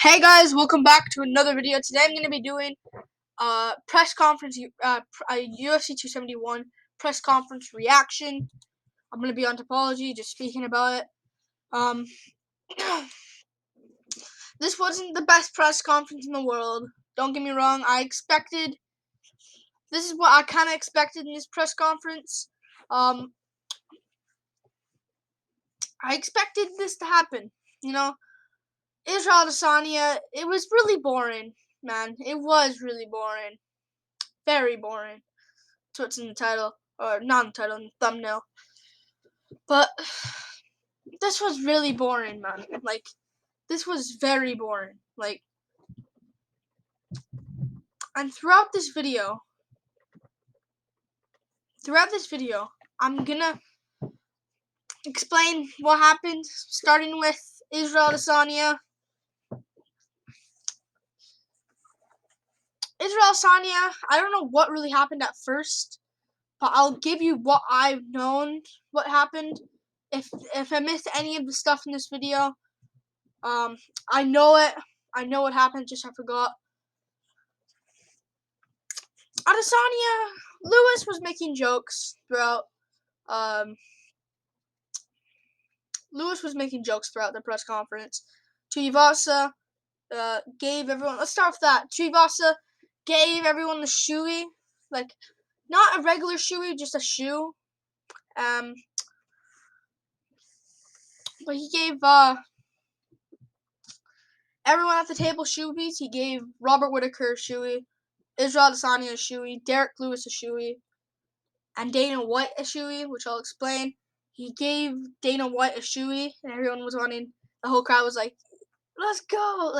Hey guys, welcome back to another video. Today I'm going to be doing press conference, UFC 271 press conference reaction. I'm going to be on Topology, just speaking about it. This wasn't the best press conference in the world. Don't get me wrong. This is what I kind of expected in this press conference. I expected this to happen. Israel Adesanya, it was really boring, man. It was really boring. Very boring. That's what's in the title, or not in the title, in the thumbnail. But this was really boring, man. This was very boring. And throughout this video, I'm gonna explain what happened, starting with Israel Adesanya. I don't know what really happened at first, but I'll give you what I've known what happened. If I missed any of the stuff in this video, I know it. I know what happened, just I forgot. Adesanya, Lewis was making jokes throughout. Lewis was making jokes throughout the press conference. Tuivasa gave everyone. Let's start with that. Tuivasa gave everyone the shoey, not a regular shoey, just a shoe. But he gave everyone at the table shoeys. He gave Robert Whittaker a shoey, Israel Adesanya a shoey, Derek Lewis a shoey, and Dana White a shoey, which I'll explain. He gave Dana White a shoey, and everyone was wanting. The whole crowd was like, "Let's go!"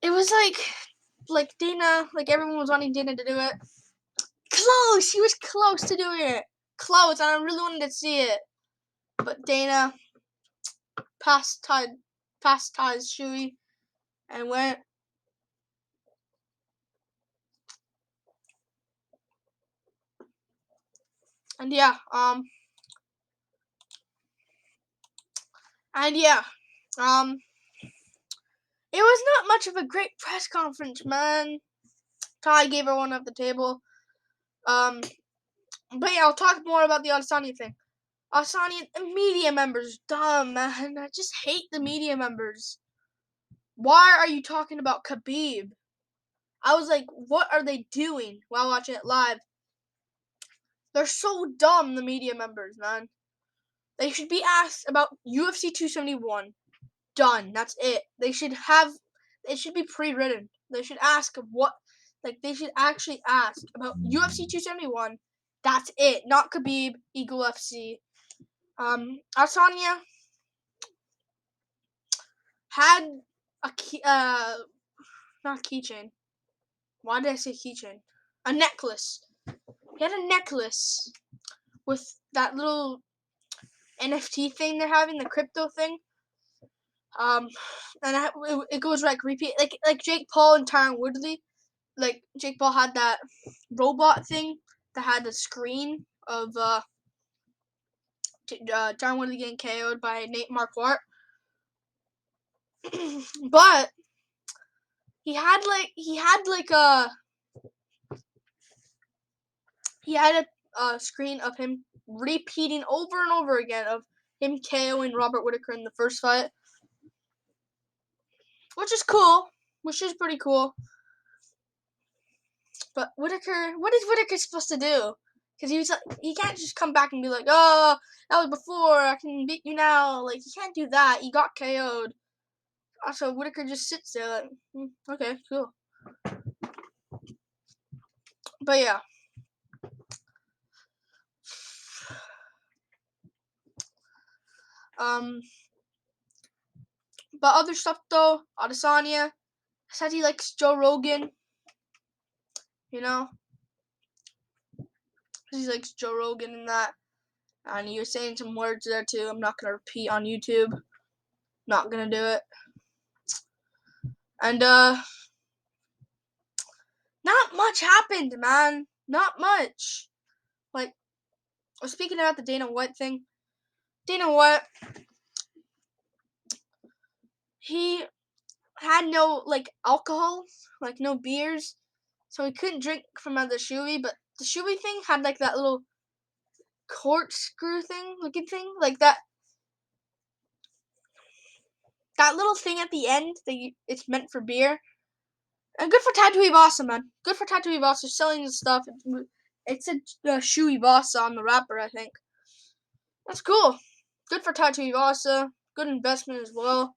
It was Dana, everyone was wanting Dana to do it. Close, he was close to doing it. Close, and I really wanted to see it, but Dana passed Ty's shoey and went. And yeah, it was not much of a great press conference, man. Ty gave everyone at the table. But yeah, I'll talk more about the Adesanya thing. Adesanya, media members, dumb, man. I just hate the media members. Why are you talking about Khabib? I was like, what are they doing while watching it live? They're so dumb, the media members, man. They should be asked about UFC 271. Done. That's it. It should be pre-written. They should ask they should actually ask about UFC 271. That's it. Not Khabib, Eagle FC. Adesanya had not a keychain. Why did I say keychain? A necklace. He had a necklace with that little NFT thing they're having, the crypto thing. And it goes repeat, like Jake Paul and Tyron Woodley. Like Jake Paul had that robot thing that had the screen of Tyron Woodley getting KO'd by Nate Marquardt. But he had a screen of him repeating over and over again of him KOing Robert Whittaker in the first fight, which is cool, which is pretty cool. But Whittaker, what is Whittaker supposed to do? Because he can't just come back and be like, oh, that was before, I can beat you now. He can't do that. He got KO'd. Also, Whittaker just sits there okay, cool. But yeah. But other stuff though, Adesanya said he likes Joe Rogan. He likes Joe Rogan and that. And he was saying some words there too. I'm not gonna repeat on YouTube. Not gonna do it. And not much happened, man. Not much. Speaking about the Dana White thing. Dana White he had no alcohol, no beers, so he couldn't drink from the shoey. But the shoey thing had that little corkscrew thing, looking thing, that little thing at the end it's meant for beer. And good for Tuivasa, man. Good for Tuivasa selling the stuff. It said Shoeys on the wrapper, I think. That's cool. Good for Tuivasa. Good investment as well.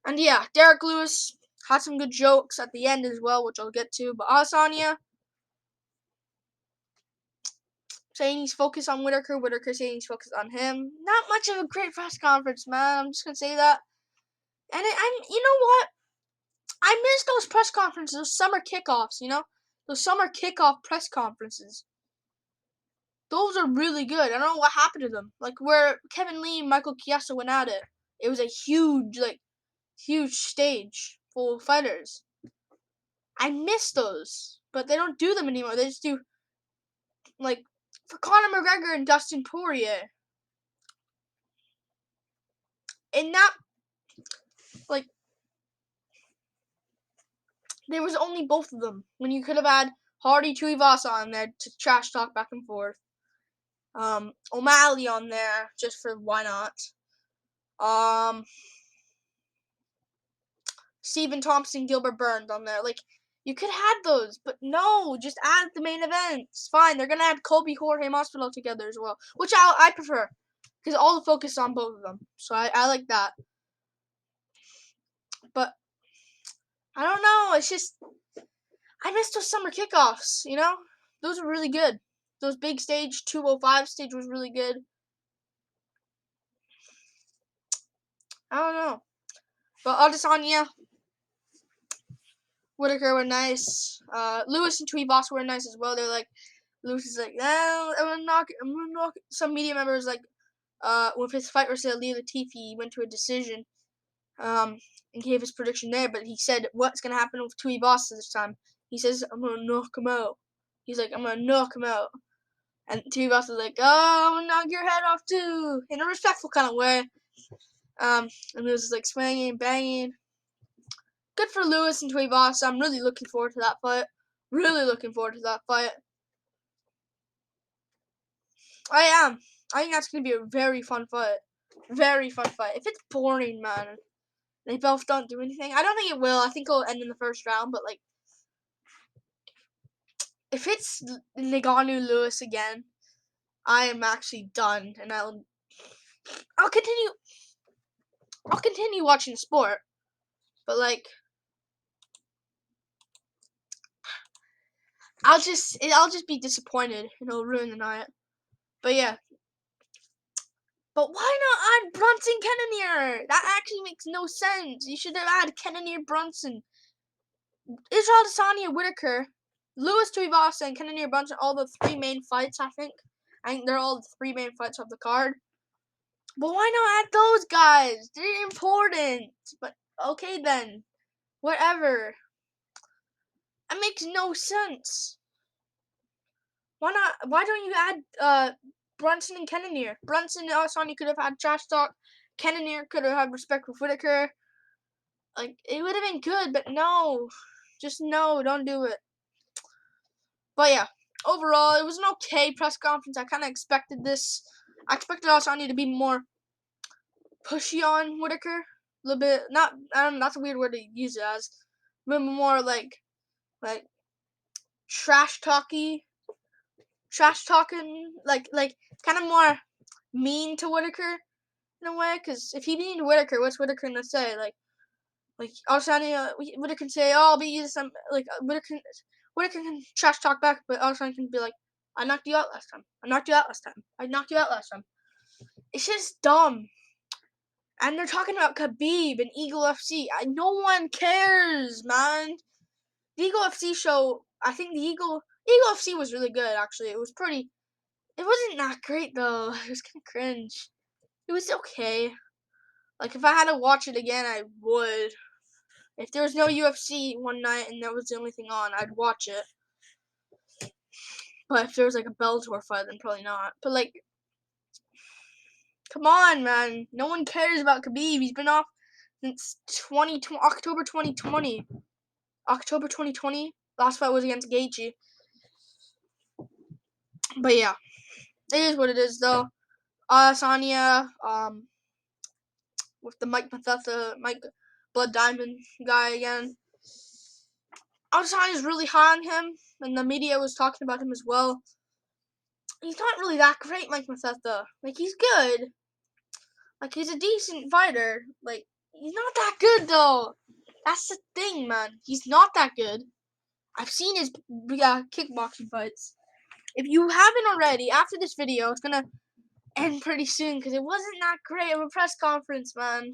And yeah, Derek Lewis had some good jokes at the end as well, which I'll get to. But Adesanya saying he's focused on Whitaker. Whitaker saying he's focused on him. Not much of a great press conference, man. I'm just gonna say that. And you know what? I miss those press conferences, those summer kickoffs. Those summer kickoff press conferences. Those are really good. I don't know what happened to them. Where Kevin Lee and Michael Chiesa went at it. It was a huge stage full of fighters. I miss those, but they don't do them anymore. They just do for Conor McGregor and Dustin Poirier. And that there was only both of them when you could have had Hardy Tuivasa on there to trash talk back and forth. O'Malley on there just for why not. Stephen Thompson, Gilbert Burns on there. You could have had those, but no, just add the main event. It's fine. They're gonna add Colby, Jorge Masvidal together as well, which I prefer, because all the focus is on both of them. So I like that. But I don't know. It's just I miss those summer kickoffs. Those were really good. Those big stage 205 stage was really good. I don't know, but Adesanya, Whitaker were nice. Lewis and Tuivasa were nice as well. They're Lewis is I'm gonna knock. Some media members with his fight versus Leo Latifi, he went to a decision. And gave his prediction there, but he said what's gonna happen with Tuivasa this time. He says I'm gonna knock him out. He's I'm gonna knock him out. And Tuivasa's oh, I'm gonna knock your head off too, in a respectful kind of way. And Lewis is swinging, banging. Good for Lewis and Tuivasa. I'm really looking forward to that fight. Really looking forward to that fight. I am. I think that's gonna be a very fun fight. Very fun fight. If it's boring, man, they both don't do anything. I don't think it will. I think it'll end in the first round. But if it's Ngannou Lewis again, I am actually done, and I'll continue watching the sport. But I'll just be disappointed, and it'll ruin the night. But yeah. But why not add Brunson Cannonier? That actually makes no sense. You should have added Cannonier Brunson. Israel Adesanya, Whitaker, Lewis Tuivasa, and Cannonier Brunson, all the three main fights, I think. I think they're all the three main fights of the card. But why not add those guys? They're important. But okay then. Whatever. That makes no sense. Why not? Why don't you add Brunson and Cannonier? Brunson and Adesanya could have had trash talk. Cannonier could have had respect with Whitaker. It would have been good, but no. Just no, don't do it. But yeah, overall, it was an okay press conference. I kind of expected this. I expected Adesanya to be more pushy on Whitaker. A little bit, not, I don't know, that's a weird word to use it as. A bit more trash talking, kind of more mean to Whitaker in a way. Because if he mean to Whitaker, what's Whitaker gonna say? Adesanya, Whitaker can say, "Oh, I'll beat you some." Whitaker can trash talk back, but Adesanya can be "I knocked you out last time. I knocked you out last time. I knocked you out last time." It's just dumb. And they're talking about Khabib and Eagle FC. No one cares, man. The Eagle FC show, I think the Eagle FC was really good, actually. It wasn't that great, though. It was kind of cringe. It was okay. If I had to watch it again, I would. If there was no UFC one night and that was the only thing on, I'd watch it. But if there was a Bellator fight, then probably not. But come on, man. No one cares about Khabib. He's been off since October 2020. October 2020. Last fight was against Gaethje. But yeah, it is what it is, though. Adesanya, with the Mike Blood Diamond guy again. Adesanya's really high on him, and the media was talking about him as well. He's not really that great, Mike Mathetha. Like, he's good. Like, he's a decent fighter. Like, he's not that good, though. That's the thing, man. He's not that good. I've seen his kickboxing fights. If you haven't already, after this video, it's gonna end pretty soon because it wasn't that great of a press conference, man.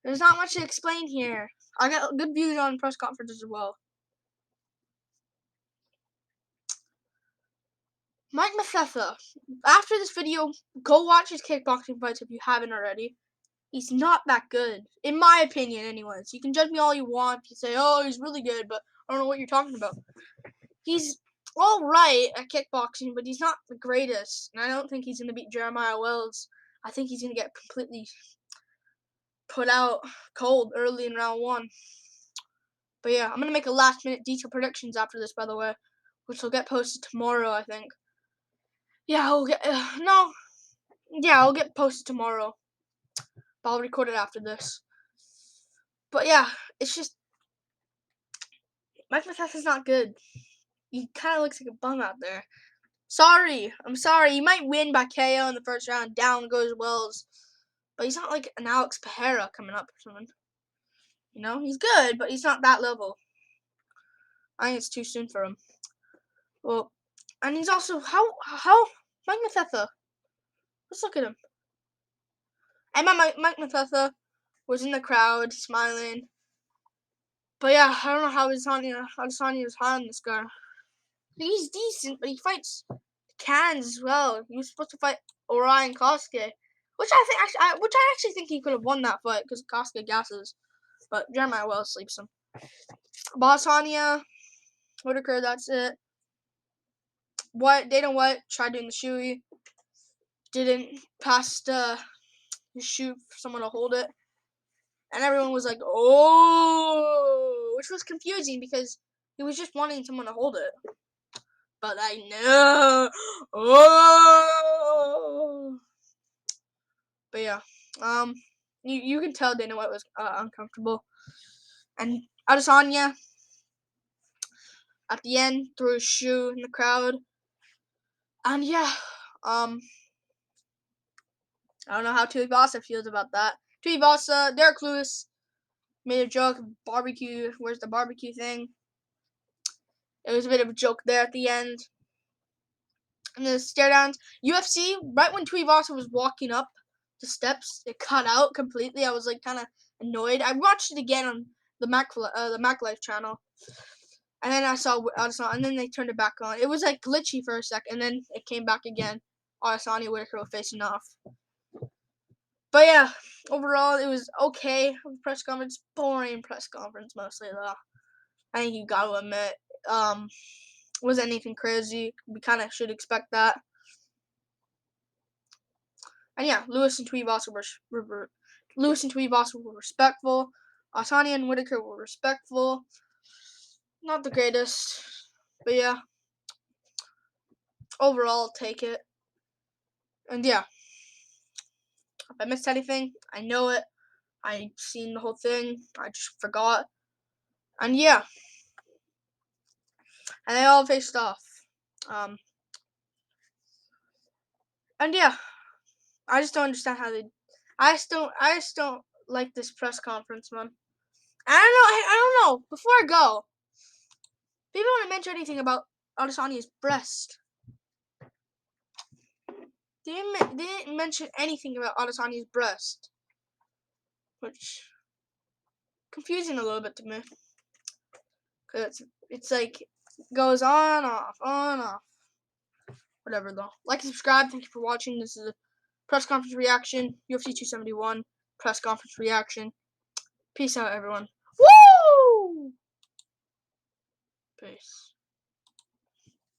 There's not much to explain here. I got good views on press conferences as well. Mike Mathetha, after this video, go watch his kickboxing fights if you haven't already. He's not that good, in my opinion, anyways. You can judge me all you want. You say, oh, he's really good, but I don't know what you're talking about. He's all right at kickboxing, but he's not the greatest. And I don't think he's going to beat Jeremiah Wells. I think he's going to get completely put out cold early in round 1. But yeah, I'm going to make a last-minute detailed predictions after this, by the way, which will get posted tomorrow, I think. Yeah, I'll get posted tomorrow. But I'll record it after this. But yeah, it's just Mike Mathetha's not good. He kind of looks like a bum out there. I'm sorry. He might win by KO in the first round. Down goes Wells. But he's not like an Alex Pereira coming up or something. You know, he's good, but he's not that level. I think it's too soon for him. Well, and he's also how Mike Mathetha. Let's look at him. And Mike Mathetha was in the crowd smiling. But yeah, I don't know how Adesanya is high on this guy. He's decent, but he fights cans as well. He was supposed to fight Orion Kosuke, which I actually think he could have won that fight because Kosuke gasses, but Jeremiah Wells sleeps him. Adesanya, Whitaker, that's it. Dana White tried doing the shoey, didn't pass the shoe for someone to hold it, and everyone was like, "Oh," which was confusing because he was just wanting someone to hold it. But I know. Oh. But yeah, you can tell Dana White was uncomfortable, and Adesanya at the end threw a shoe in the crowd, and yeah, I don't know how Tuivasa feels about that. Tuivasa, Derek Lewis made a joke, barbecue. Where's the barbecue thing? It was a bit of a joke there at the end. And the stare downs. UFC, right when Tuivasa was walking up the steps, it cut out completely. I was like kind of annoyed. I watched it again on the Mac Life channel, and then I saw, and then they turned it back on. It was like glitchy for a sec, and then it came back again. Adesanya Whitaker were facing off. But yeah, overall it was okay. Press conference, boring press conference mostly though. I think you gotta admit, wasn't anything crazy. We kind of should expect that. And yeah, Lewis and Tuivasa were respectful. Adesanya and Whitaker were respectful. Not the greatest, but yeah. Overall, take it. And yeah, if I missed anything, I know it. I've seen the whole thing. I just forgot. And yeah, and they all faced off. And yeah, I just don't understand how they. I just don't like this press conference, man. I don't know. Before I go, people want to mention anything about Adesanya's breast. They didn't mention anything about Adesanya's breast, which confusing a little bit to me. Cause it's like goes on off. Whatever though. Like and subscribe. Thank you for watching. This is a press conference reaction. UFC 271 press conference reaction. Peace out, everyone. Woo! Peace.